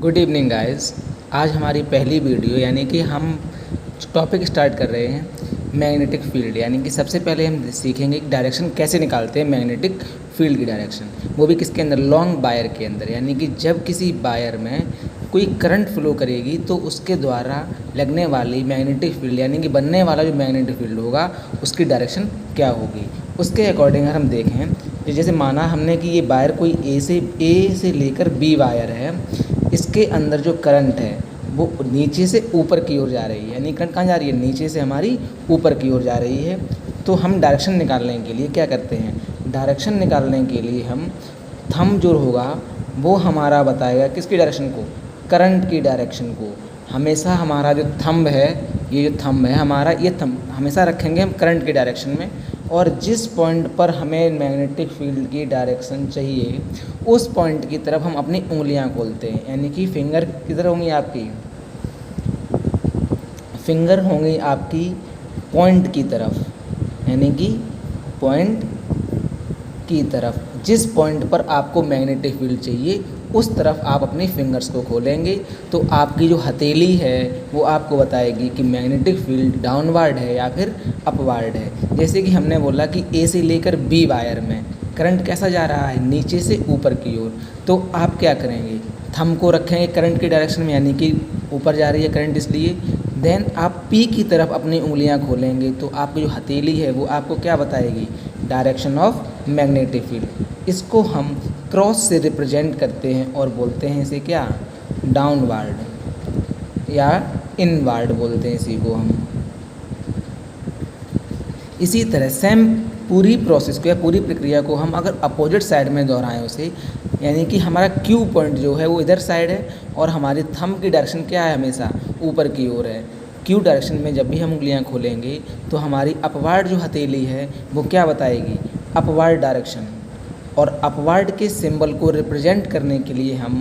Good evening guys. आज हमारी पहली वीडियो यानी कि हम टॉपिक स्टार्ट कर रहे हैं मैग्नेटिक फील्ड। यानी कि सबसे पहले हम सीखेंगे कि डायरेक्शन कैसे निकालते हैं मैग्नेटिक फील्ड की डायरेक्शन, वो भी किसके अंदर, लॉन्ग वायर के अंदर। यानी कि जब किसी वायर में कोई करंट फ्लो करेगी तो उसके द्वारा लगने वाली मैग्नेटिक फील्ड यानी कि बनने वाला जो मैग्नेटिक फील्ड होगा उसकी डायरेक्शन क्या होगी। उसके अकॉर्डिंग अगर हम देखें तो जैसे माना हमने कि ये वायर कोई ए से लेकर बी वायर है, इसके अंदर जो करंट है वो नीचे से ऊपर की ओर जा रही है। यानी करंट कहाँ जा रही है, नीचे से हमारी ऊपर की ओर जा रही है। तो हम डायरेक्शन निकालने के लिए क्या करते हैं, डायरेक्शन निकालने के लिए हम थंब जो होगा वो हमारा बताएगा किसकी डायरेक्शन को, करंट की डायरेक्शन को। हमेशा हमारा जो थंब है, ये जो थंब है हमारा, ये थंब हमेशा रखेंगे हम करंट की डायरेक्शन में। और जिस पॉइंट पर हमें मैग्नेटिक फील्ड की डायरेक्शन चाहिए उस पॉइंट की तरफ हम अपनी उंगलियां खोलते हैं। यानी कि फिंगर किधर होंगी आपकी, फिंगर होंगी आपकी पॉइंट की तरफ, यानी कि पॉइंट की तरफ। जिस पॉइंट पर आपको मैग्नेटिक फील्ड चाहिए उस तरफ आप अपनी फिंगर्स को खोलेंगे तो आपकी जो हथेली है वो आपको बताएगी कि मैग्नेटिक फील्ड डाउनवर्ड है या फिर अपवर्ड है। जैसे कि हमने बोला कि ए से लेकर बी वायर में करंट कैसा जा रहा है, नीचे से ऊपर की ओर। तो आप क्या करेंगे, थंब को रखेंगे करंट की डायरेक्शन में, यानी कि ऊपर जा रही है करंट इसलिए। देन आप पी की तरफ अपनी उंगलियां खोलेंगे तो आपकी जो हथेली है वो आपको क्या बताएगी, डायरेक्शन ऑफ मैग्नेटिक फील्ड। इसको हम क्रॉस से रिप्रेजेंट करते हैं और बोलते हैं इसे क्या, डाउनवर्ड या इनवर्ड बोलते हैं इसी को हम। इसी तरह सेम पूरी प्रोसेस को या पूरी प्रक्रिया को हम अगर अपोजिट साइड में दोहराएं उसे, यानी कि हमारा क्यू पॉइंट जो है वो इधर साइड है और हमारी थंब की डायरेक्शन क्या है, हमेशा ऊपर की ओर है। क्यू डायरेक्शन में जब भी हम उंगलियां खोलेंगे तो हमारी अपवर्ड जो हथेली है वो क्या बताएगी, अपवर्ड डायरेक्शन। और अपवर्ड के सिंबल को रिप्रेजेंट करने के लिए हम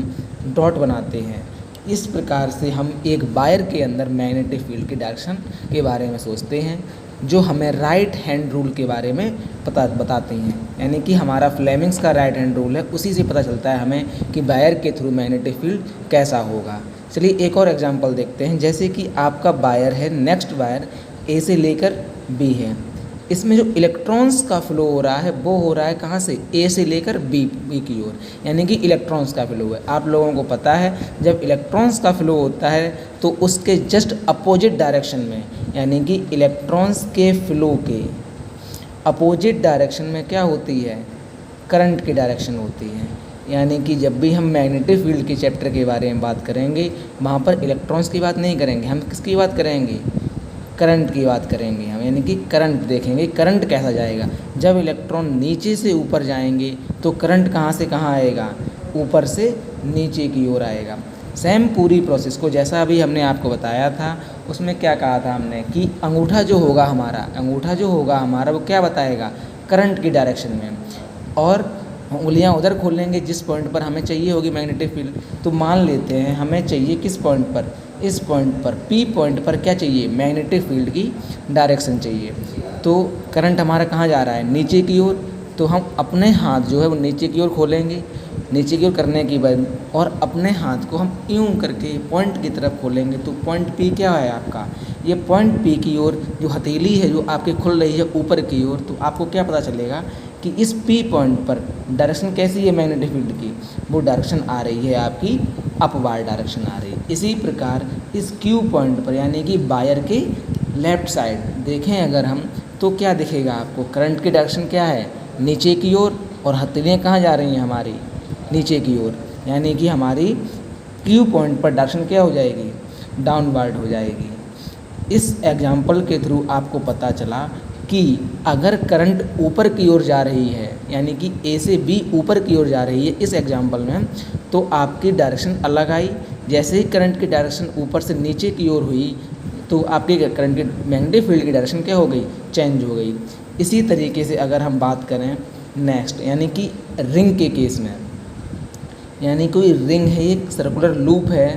डॉट बनाते हैं। इस प्रकार से हम एक वायर के अंदर मैग्नेटिक फील्ड की डायरेक्शन के बारे में सोचते हैं, जो हमें राइट हैंड रूल के बारे में बताते हैं। यानी कि हमारा फ्लेमिंग्स का राइट हैंड रूल है, उसी से पता चलता है हमें कि वायर के थ्रू मैग्नेटिक फील्ड कैसा होगा। चलिए एक और एग्जांपल देखते हैं। जैसे कि आपका वायर है, नेक्स्ट वायर ए से लेकर बी है, इसमें जो इलेक्ट्रॉन्स का फ्लो हो रहा है वो हो रहा है कहाँ से, ए से लेकर बी की ओर, यानी कि इलेक्ट्रॉन्स का फ्लो है। आप लोगों को पता है जब इलेक्ट्रॉन्स का फ्लो होता है तो उसके जस्ट अपोजिट डायरेक्शन में, यानी कि इलेक्ट्रॉन्स के फ्लो के अपोजिट डायरेक्शन में क्या होती है, करंट की डायरेक्शन होती है। यानी कि जब भी हम मैग्नेटिक फील्ड के चैप्टर के बारे में बात करेंगे वहाँ पर इलेक्ट्रॉन्स की बात नहीं करेंगे, हम किसकी बात करेंगे, करंट की बात करेंगे हम। यानी कि करंट देखेंगे, करंट कैसा जाएगा। जब इलेक्ट्रॉन नीचे से ऊपर जाएंगे तो करंट कहाँ से कहाँ आएगा, ऊपर से नीचे की ओर आएगा। सेम पूरी प्रोसेस को जैसा अभी हमने आपको बताया था, उसमें क्या कहा था हमने कि अंगूठा जो होगा हमारा वो क्या बताएगा, करंट की डायरेक्शन में। और उंगलियां उधर खोलेंगे जिस पॉइंट पर हमें चाहिए होगी मैग्नेटिक फील्ड। तो मान लेते हैं हमें चाहिए किस पॉइंट पर, इस पॉइंट पर, पी पॉइंट पर क्या चाहिए, मैग्नेटिक फील्ड की डायरेक्शन चाहिए। तो करंट हमारा कहाँ जा रहा है, नीचे की ओर। तो हम अपने हाथ जो है वो नीचे की ओर खोलेंगे, नीचे की ओर करने की बाद और अपने हाथ को हम यूं करके पॉइंट की तरफ खोलेंगे। तो पॉइंट पी क्या है आपका, ये पॉइंट पी की ओर जो हथेली है जो आपके खुल रही है ऊपर की ओर। तो आपको क्या पता चलेगा कि इस पी पॉइंट पर डायरेक्शन कैसी है मैग्नेटिक फील्ड की, वो डायरेक्शन आ रही है आपकी अपवर्ड डायरेक्शन आ रही है। इसी प्रकार इस क्यू पॉइंट पर यानी कि वायर के लेफ़्ट साइड देखें अगर हम तो क्या दिखेगा आपको, करंट की डायरेक्शन क्या है, नीचे की ओर। और हथेलियाँ कहाँ जा रही हैं हमारी, नीचे की ओर। यानी कि हमारी क्यू पॉइंट पर डायरेक्शन क्या हो जाएगी, डाउनवर्ड हो जाएगी। इस एग्जाम्पल के थ्रू आपको पता चला कि अगर करंट ऊपर की ओर जा रही है, यानी कि ए से बी ऊपर की ओर जा रही है इस एग्जाम्पल में, तो आपकी डायरेक्शन अलग आई। जैसे ही करंट की डायरेक्शन ऊपर से नीचे की ओर हुई तो आपकी करंट की मैग्नेटिक फील्ड की डायरेक्शन क्या हो गई, चेंज हो गई। इसी तरीके से अगर हम बात करें नेक्स्ट, यानी कि रिंग के केस में, यानी कोई रिंग है, एक सर्कुलर लूप है,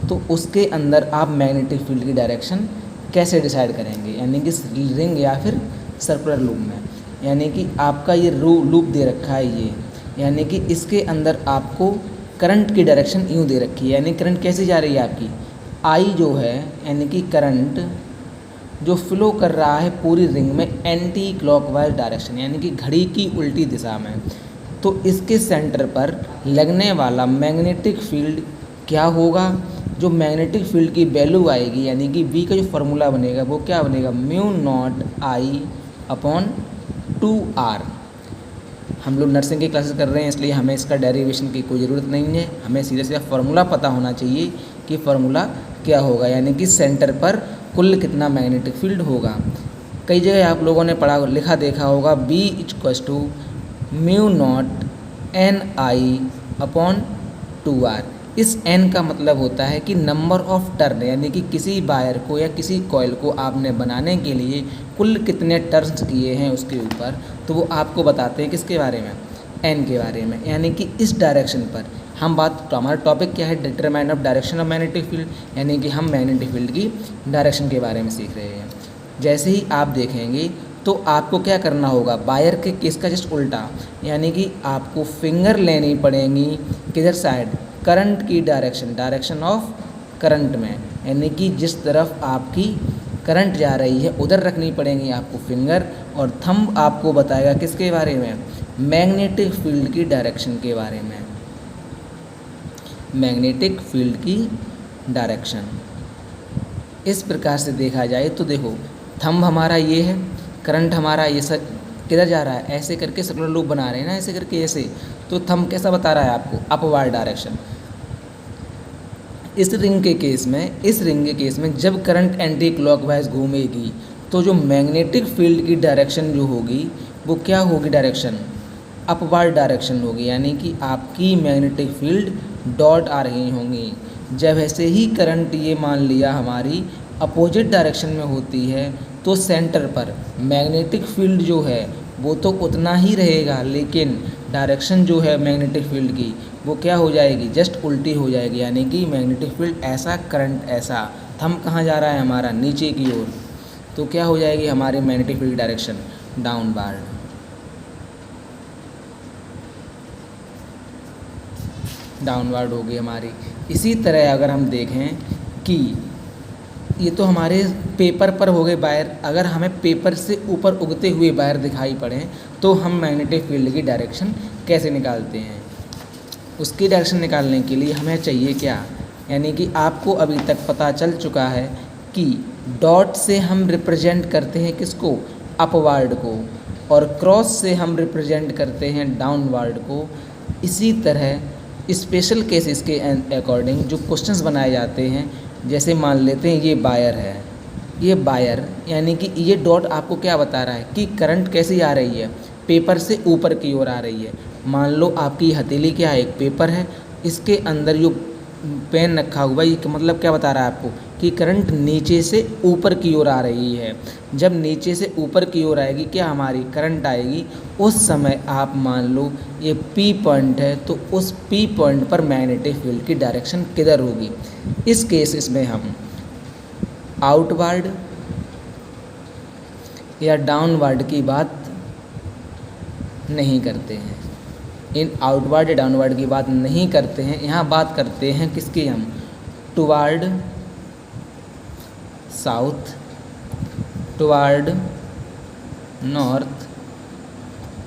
तो उसके अंदर आप मैग्नेटिक फील्ड की डायरेक्शन कैसे डिसाइड करेंगे, यानी कि रिंग या फिर सर्कुलर लूप में। यानी कि आपका ये लूप दे रखा है ये, यानी कि इसके अंदर आपको करंट की डायरेक्शन यूँ दे रखी है, यानी करंट कैसे जा रही है आपकी, आई जो है यानी कि करंट जो फ्लो कर रहा है पूरी रिंग में एंटी क्लॉकवाइज डायरेक्शन, यानी कि घड़ी की उल्टी दिशा में। तो इसके सेंटर पर लगने वाला मैग्नेटिक फील्ड क्या होगा, जो मैग्नेटिक फील्ड की वैल्यू आएगी यानी कि V का जो फार्मूला बनेगा वो क्या बनेगा, mu not I upon 2R। हम लोग नर्सिंग की क्लासेस कर रहे हैं इसलिए हमें इसका डेरिवेशन की कोई ज़रूरत नहीं है, हमें सीधा सीधा फार्मूला पता होना चाहिए कि फार्मूला क्या होगा, यानी कि सेंटर पर कुल कितना मैग्नेटिक फील्ड होगा। कई जगह आप लोगों ने पढ़ा लिखा देखा होगा B equals to mu naught n i upon 2R। इस n का मतलब होता है कि नंबर ऑफ टर्न, यानी कि किसी वायर को या किसी कॉइल को आपने बनाने के लिए कुल कितने टर्न्स किए हैं उसके ऊपर, तो वो आपको बताते हैं किसके बारे में, n के बारे में। यानी कि इस डायरेक्शन पर हम बात, तो हमारा टॉपिक क्या है, determine of direction of magnetic field, यानी कि हम मैग्नेटिक फील्ड की डायरेक्शन के बारे में सीख रहे हैं। जैसे ही आप देखेंगे तो आपको क्या करना होगा, वायर के केस का जस्ट उल्टा, यानी कि आपको फिंगर लेनी पड़ेंगी किधर साइड, करंट की डायरेक्शन, डायरेक्शन ऑफ करंट में, यानी कि जिस तरफ आपकी करंट जा रही है उधर रखनी पड़ेंगी आपको फिंगर, और थंब आपको बताएगा किसके बारे में, मैग्नेटिक फील्ड की डायरेक्शन के बारे में, मैग्नेटिक फील्ड की डायरेक्शन। इस प्रकार से देखा जाए तो देखो थंब हमारा ये है, करंट हमारा ये सब किधर जा रहा है, ऐसे करके सर्कुलर लूप बना रहे हैं ना, ऐसे करके ऐसे, तो थंब कैसा बता रहा है आपको, अपवर्ड डायरेक्शन। इस रिंग के केस में जब करंट एंटी क्लॉकवाइज घूमेगी तो जो मैग्नेटिक फील्ड की डायरेक्शन जो होगी वो क्या होगी, डायरेक्शन अपवर्ड डायरेक्शन होगी, यानी कि आपकी मैग्नेटिक फील्ड डॉट आ रही होंगी। जब ऐसे ही करंट ये मान लिया हमारी अपोजिट डायरेक्शन में होती है तो सेंटर पर मैग्नेटिक फील्ड जो है वो तो उतना ही रहेगा, लेकिन डायरेक्शन जो है मैग्नेटिक फील्ड की वो क्या हो जाएगी, जस्ट उल्टी हो जाएगी, यानी कि मैग्नेटिक फील्ड ऐसा, करंट ऐसा, थंब कहाँ जा रहा है हमारा, नीचे की ओर, तो क्या हो जाएगी हमारी magnetic field direction downward. Downward होगी हमारी। इसी तरह अगर हम देखें कि ये तो हमारे पेपर पर हो गए वायर, अगर हमें पेपर से ऊपर उगते हुए वायर दिखाई पड़े तो हम मैग्नेटिक फील्ड की डायरेक्शन कैसे निकालते हैं। उसकी डायरेक्शन निकालने के लिए हमें चाहिए क्या, यानी कि आपको अभी तक पता चल चुका है कि डॉट से हम रिप्रेजेंट करते हैं किसको, अपवर्ड को, और क्रॉस से हम रिप्रेजेंट करते हैं डाउनवर्ड को। इसी तरह स्पेशल केसेस के अकॉर्डिंग जो क्वेश्चंस बनाए जाते हैं, जैसे मान लेते हैं ये वायर है, ये वायर यानी कि ये डॉट आपको क्या बता रहा है कि करंट कैसी आ रही है, पेपर से ऊपर की ओर आ रही है। मान लो आपकी हथेली क्या है, एक पेपर है, इसके अंदर जो पेन रखा हुआ है, ये मतलब क्या बता रहा है आपको कि करंट नीचे से ऊपर की ओर आ रही है। जब नीचे से ऊपर की ओर आएगी क्या हमारी करंट आएगी, उस समय आप मान लो ये P पॉइंट है, तो उस P पॉइंट पर मैग्नेटिक फील्ड की डायरेक्शन किधर होगी। इस केसेस में हम आउटवर्ड या डाउनवर्ड की बात नहीं करते हैं, इन आउटवर्ड या डाउनवर्ड की बात नहीं करते हैं, यहाँ बात करते हैं किसकी, हम toward south, toward north,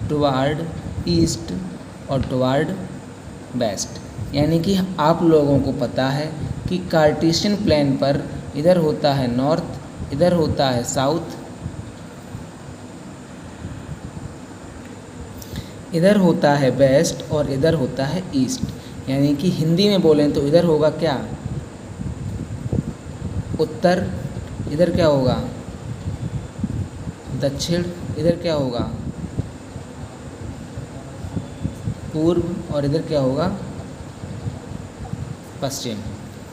toward east और टुवार्ड वेस्ट। यानी कि आप लोगों को पता है कि कार्टेशियन प्लेन पर इधर होता है नॉर्थ, इधर होता है साउथ, इधर होता है वेस्ट और इधर होता है ईस्ट। यानी कि हिंदी में बोलें तो इधर होगा क्या, उत्तर, इधर क्या होगा दक्षिण, इधर क्या होगा पूर्व और इधर क्या होगा पश्चिम।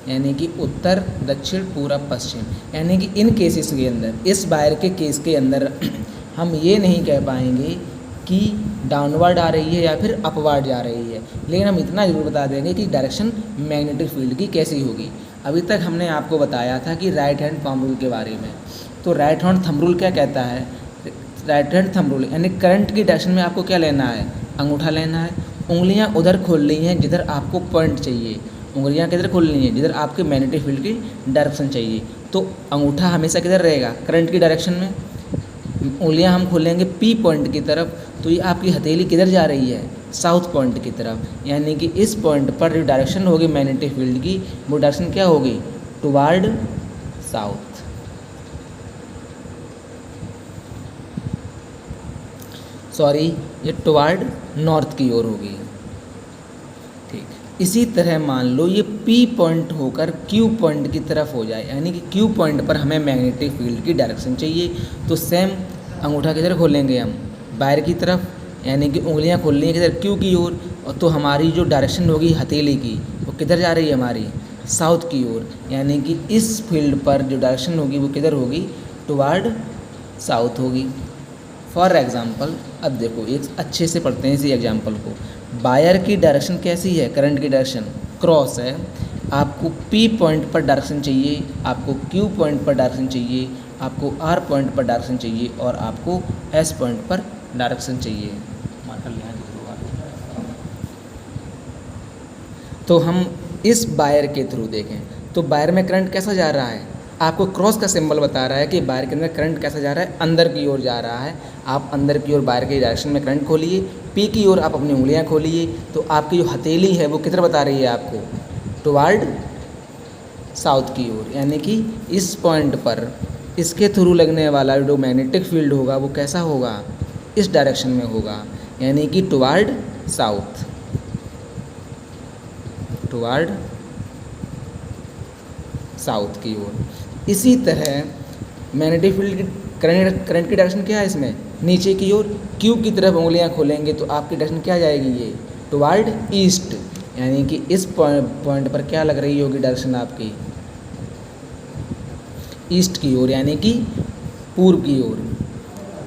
यानी कि उत्तर दक्षिण पूर्व पश्चिम। यानी कि इन केसेस के अंदर, इस वायर के केस के अंदर हम ये नहीं कह पाएंगे कि डाउनवर्ड आ रही है या फिर अपवर्ड जा रही है, लेकिन हम इतना ज़रूर बता देंगे कि डायरेक्शन मैग्नेटिक फील्ड की कैसी होगी। अभी तक हमने आपको बताया था कि राइट हैंड थंब रूल के बारे में। तो राइट हैंड थंब रूल क्या कहता है, राइट हैंड थंब रूल यानी करंट की डायरेक्शन में आपको क्या लेना है, अंगूठा लेना है, उंगलियां उधर खोल रही हैं जिधर आपको पॉइंट चाहिए, उंगलियां किधर खोल रही हैं जिधर आपके मैग्नेटिक फील्ड की डायरेक्शन चाहिए। तो अंगूठा हमेशा किधर रहेगा, करंट की डायरेक्शन में। उंगलियां हम खोलेंगे पी पॉइंट की तरफ, तो ये आपकी हथेली किधर जा रही है, साउथ पॉइंट की तरफ। यानी कि इस पॉइंट पर जो डायरेक्शन होगी मैग्नेटिक फील्ड की, वो डायरेक्शन क्या होगी, टुवार्ड साउथ। सॉरी, ये टुवार्ड नॉर्थ की ओर होगी। ठीक, इसी तरह मान लो ये पी पॉइंट होकर क्यू पॉइंट की तरफ हो जाए, यानी कि क्यू पॉइंट पर हमें मैग्नेटिक फील्ड की डायरेक्शन चाहिए। तो सेम अंगूठा किधर खोलेंगे हम, बाहर की तरफ, यानी कि उंगलियां खोल रही हैं किधर, क्यू की ओर। और तो हमारी जो डायरेक्शन होगी हथेली की, वो किधर जा रही है हमारी, साउथ की ओर। यानी कि इस फील्ड पर जो डायरेक्शन होगी वो किधर होगी, टुवार्ड साउथ होगी। फॉर एग्ज़ाम्पल, अब देखो एक अच्छे से पढ़ते हैं इसी एग्जाम्पल को। वायर की डायरेक्शन कैसी है, करंट की डायरेक्शन क्रॉस है। आपको पी पॉइंट पर डायरेक्शन चाहिए, आपको क्यू पॉइंट पर डायरेक्शन चाहिए, आपको आर पॉइंट पर डायरेक्शन चाहिए और आपको एस पॉइंट पर डायरेक्शन चाहिए। तो हम इस वायर के थ्रू देखें तो वायर में करंट कैसा जा रहा है, आपको क्रॉस का सिंबल बता रहा है कि वायर के अंदर करंट कैसा जा रहा है, अंदर की ओर जा रहा है। आप अंदर की ओर वायर के डायरेक्शन में करंट खोलिए, पी की ओर आप अपनी उंगलियां खोलिए, तो आपकी जो हथेली है वो किधर बता रही है आपको, टुवार्ड साउथ की ओर। यानी कि इस पॉइंट पर इसके थ्रू लगने वाला जो मैग्नेटिक फील्ड होगा वो कैसा होगा, इस डायरेक्शन में होगा, यानी कि टुवार्ड साउथ, टुवार्ड साउथ की ओर। इसी तरह मैग्नेटिक फील्ड की करंट की डायरेक्शन क्या है इसमें, नीचे की ओर। क्यू की तरफ उंगलियां खोलेंगे तो आपकी डायरेक्शन क्या जाएगी, ये टुवार्ड ईस्ट। यानी कि इस पॉइंट पर क्या लग रही होगी डायरेक्शन आपकी, ईस्ट की ओर, यानी कि पूर्व की ओर।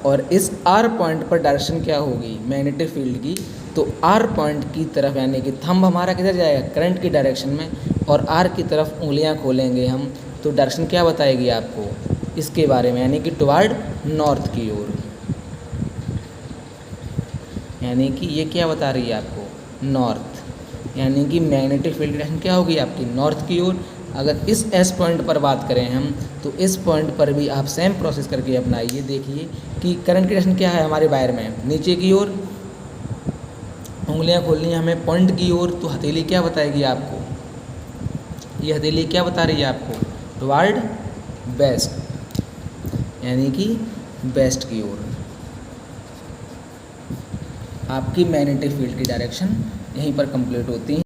और इस आर पॉइंट पर डायरेक्शन क्या होगी मैग्नेटिक फील्ड की, तो आर पॉइंट की तरफ, यानी कि थंब हमारा किधर जाएगा, करंट की डायरेक्शन में, और आर की तरफ उंगलियां खोलेंगे हम तो डायरेक्शन क्या बताएगी आपको इसके बारे में, यानी कि टुवार्ड नॉर्थ की ओर। यानी कि ये क्या बता रही है आपको, नॉर्थ। यानी कि मैग्नेटिक फील्ड की डायरेक्शन क्या होगी आपकी, नॉर्थ की ओर। अगर इस एस पॉइंट पर बात करें हम, तो इस पॉइंट पर भी आप सेम प्रोसेस करके अपनाइए। देखिए कि करंट की डायरेक्शन क्या है हमारे वायर में, नीचे की ओर। उंगलियां खोलनी है हमें पॉइंट की ओर, तो हथेली क्या बताएगी आपको, ये हथेली क्या बता रही है आपको, टुवार्ड वेस्ट, यानी कि वेस्ट की ओर। आपकी मैग्नेटिक फील्ड की डायरेक्शन यहीं पर कंप्लीट होती है।